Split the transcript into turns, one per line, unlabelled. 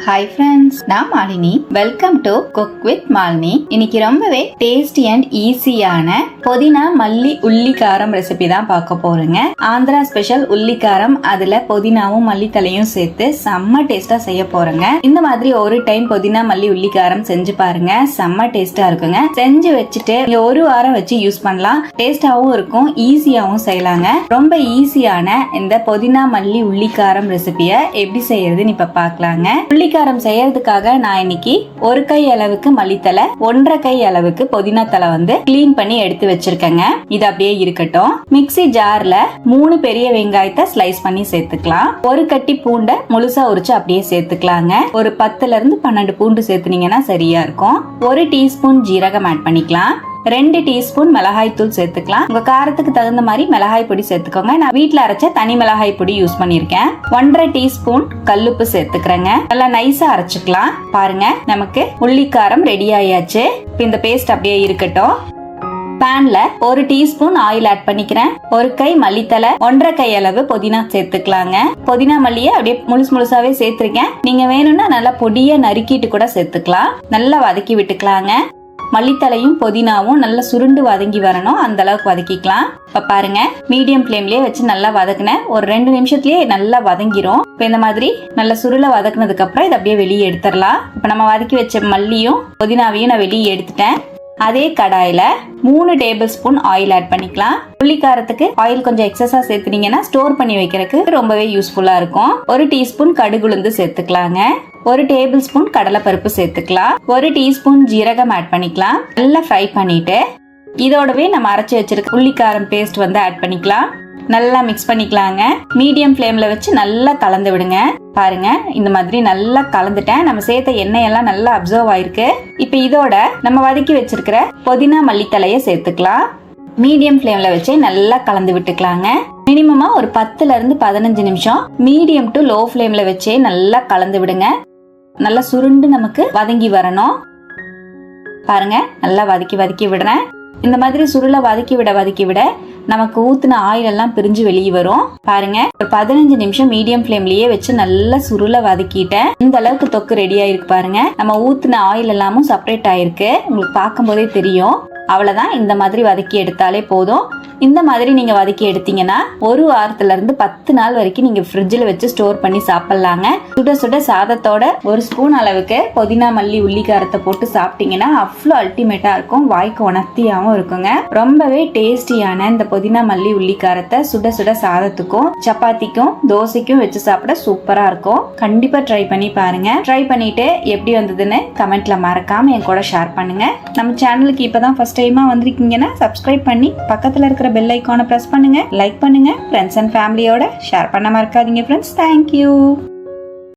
Hi friends, நான் Malini. Welcome to cook with Malini. இன்னைக்கு ரொம்பவே டேஸ்டி அண்ட் ஈஸியான புதினா மல்லி உள்ளி காரம் ரெசிபி தான் பார்க்க போறேங்க. ஆந்திரா ஸ்பெஷல் உள்ளி காரம், அதுல புதினாவும் மல்லி தலையும் சேர்த்து செம்ம டேஸ்டா செய்ய போறேங்க. இந்த மாதிரி ஒரு டைம் புதினா மல்லி உள்ளி காரம் செஞ்சு பாருங்க, செம்ம டேஸ்டா இருக்குங்க. செஞ்சு வச்சுட்டு ஒரு வாரம் வச்சு யூஸ் பண்ணலாம். டேஸ்டாவும் இருக்கும், ஈஸியாவும் செய்யலாங்க. ரொம்ப ஈஸியான இந்த புதினா மல்லி உள்ளி காரம் ரெசிபியை எப்படி செய்யறதுன்னு இப்ப பார்க்கலாங்க. உள்ளிக்காரம் செய்யறதுக்காக நான் இன்னைக்கு ஒரு கை அளவுக்கு மல்லித்தலை, 1.5 கை அளவுக்கு புதினா தலை கிளீன் பண்ணி எடுத்து வச்சிருக்கேங்க. இது அப்படியே இருக்கட்டும். மிக்ஸி ஜார்ல 3 பெரிய வெங்காயத்தை ஸ்லைஸ் பண்ணி சேர்த்துக்கலாம். ஒரு கட்டி பூண்டை முழுசா உரிச்சு அப்படியே சேர்த்துக்கலாங்க. ஒரு 10ல இருந்து 12 பூண்டு சேர்த்துனீங்கன்னா சரியா இருக்கும். 1 டீஸ்பூன் ஜீரகம் ஆட் பண்ணிக்கலாம். 2 டீஸ்பூன் மிளகாய் தூள் சேர்த்துக்கலாம். உங்க காரத்துக்கு தகுந்த மாதிரி மிளகாய் பொடி சேர்த்துக்கோங்க. நான் வீட்ல அரைச்ச தனி மிளகாய் பொடி யூஸ் பண்ணிருக்கேன். 1.5 டீஸ்பூன் கல்லுப்பு சேர்த்துக்கிறேங்க. நல்லா நைஸா அரைச்சுக்கலாம். பாருங்க, நமக்கு உள்ளிக்காரம் ரெடி ஆயாச்சு. இந்த பேஸ்ட் அப்படியே இருக்கட்டும். பேன்ல 1 டீஸ்பூன் ஆயில் ஆட் பண்ணிக்கிறேன். ஒரு கை மல்லித்தலை, 1.5 கை அளவு புதினா சேர்த்துக்கலாங்க. புதினா மல்லியை அப்படியே முழுசாவே சேர்த்திருக்கேன். நீங்க வேணும்னா நல்லா பொடியா நறுக்கிட்டு கூட சேர்த்துக்கலாம். நல்லா வதக்கி விட்டுக்கலாங்க. மல்லித்தலையும் புதினாவும் நல்லா சுருண்டு வதங்கி வரணும், அந்த அளவுக்கு வதக்கிக்கலாம். இப்ப பாருங்க, மீடியம் ஃப்ளேம்லயே வச்சு நல்லா வதக்குனேன். ஒரு 2 நிமிஷத்துலயே நல்லா வதங்கிரும். இப்ப இந்த மாதிரி நல்லா சுருள வதக்குனதுக்கு அப்புறம் இதை அப்படியே வெளியே எடுத்துடலாம். இப்ப நம்ம வதக்கி வச்ச மல்லியும் புதினாவையும் நான் வெளியே எடுத்துட்டேன். அதே கடாயில 3 டேபிள் ஸ்பூன் ஆயில் ஆட் பண்ணிக்கலாம். உள்ளிக்காரத்துக்கு ஆயில் கொஞ்சம் எக்ஸஸா சேர்த்துனீங்கன்னா ஸ்டோர் பண்ணி வைக்கிறதுக்கு ரொம்பவே யூஸ்ஃபுல்லா இருக்கும். 1 டீஸ்பூன் கடுகுளுந்து சேர்த்துக்கலாங்க. 1 டேபிள் ஸ்பூன் கடலைப்பருப்பு சேர்த்துக்கலாம். 1 டீஸ்பூன் ஜீரகம் ஆட் பண்ணிக்கலாம். நல்லா ஃப்ரை பண்ணிட்டு இதோடவே நம்ம அரைச்சி வச்சிருக்க உள்ளிக்காரம் பேஸ்ட் ஆட் பண்ணிக்கலாம். நல்லா மிக்ஸ் பண்ணிக்கலாங்க. மீடியம் ஃப்ளேம்ல வச்சு நல்லா கலந்து விடுங்க. பாருங்க, இந்த மாதிரி நல்லா கலந்துட்டேன். நம்ம சேர்த்த எண்ணெய் எல்லாம் நல்லா அப்சர்வ் ஆயிருக்கு. இப்ப இதோட நம்ம வதக்கி வச்சிருக்கிற புதினா மல்லித்தலையை சேர்த்துக்கலாம். மீடியம் ஃப்ளேம்ல வச்சு நல்லா கலந்து விட்டுக்கலாங்க. மினிமமா ஒரு 10ல இருந்து 15 நிமிஷம் மீடியம் டு லோ ஃப்ளேம்ல வச்சே நல்லா கலந்து விடுங்க. நல்லா சுருண்டு நமக்கு வதங்கி வரணும். பாருங்க, நல்லா வதக்கி விடுறேன். இந்த மாதிரி சுருள வதக்கி விட நமக்கு ஊத்துன ஆயில் எல்லாம் பிரிஞ்சு வெளியே வரும். பாருங்க, ஒரு 15 நிமிஷம் மீடியம் ஃப்ளேம்லயே வச்சு நல்லா சுருள வதக்கிட்டேன். இந்த அளவுக்கு தொக்கு ரெடி ஆயிருக்கு. பாருங்க, நம்ம ஊத்துன ஆயில் எல்லாமும் செப்பரேட் ஆயிருக்கு. உங்களுக்கு பார்க்கும் போதே தெரியும். அவ்வளவுதான், இந்த மாதிரி வதக்கி எடுத்தாலே போதும். இந்த மாதிரி நீங்க வதக்கி எடுத்தீங்கன்னா ஒரு வாரத்துல இருந்து 10 நாள் வரைக்கும் நீங்க ஃப்ரிட்ஜில் வச்சு ஸ்டோர் பண்ணி சாப்பிடலாங்க. சுட சுட சாதத்தோட 1 ஸ்பூன் அளவுக்கு புதினா மல்லி உள்ளிக்காரத்தை போட்டு சாப்பிட்டீங்கன்னா அவ்வளோ அல்டிமேட்டா இருக்கும். வாய்க்கு உணர்த்தியாவும் இருக்குங்க. ரொம்பவே டேஸ்டியான இந்த புதினா மல்லி உள்ளிக்காரத்தை சுட சுட சாதத்துக்கும் சப்பாத்திக்கும் தோசைக்கும் வச்சு சாப்பிட சூப்பரா இருக்கும். கண்டிப்பா ட்ரை பண்ணி பாருங்க. ட்ரை பண்ணிட்டு எப்படி வந்ததுன்னு கமெண்ட்ல மறக்காம என் கூட ஷேர் பண்ணுங்க. நம்ம சேனலுக்கு இப்பதான் ஃபர்ஸ்ட் டைமா வந்திருக்கீங்கன்னா சப்ஸ்கிரைப் பண்ணி பக்கத்துல இருக்கிற பெல் ஐகானை பிரஸ் பண்ணுங்க. லைக் பண்ணுங்க. ஃப்ரெண்ட்ஸ் அண்ட் ஃபேமிலியோட ஷேர் பண்ண மறக்காதீங்க ஃப்ரெண்ட்ஸ். தேங்க்யூ.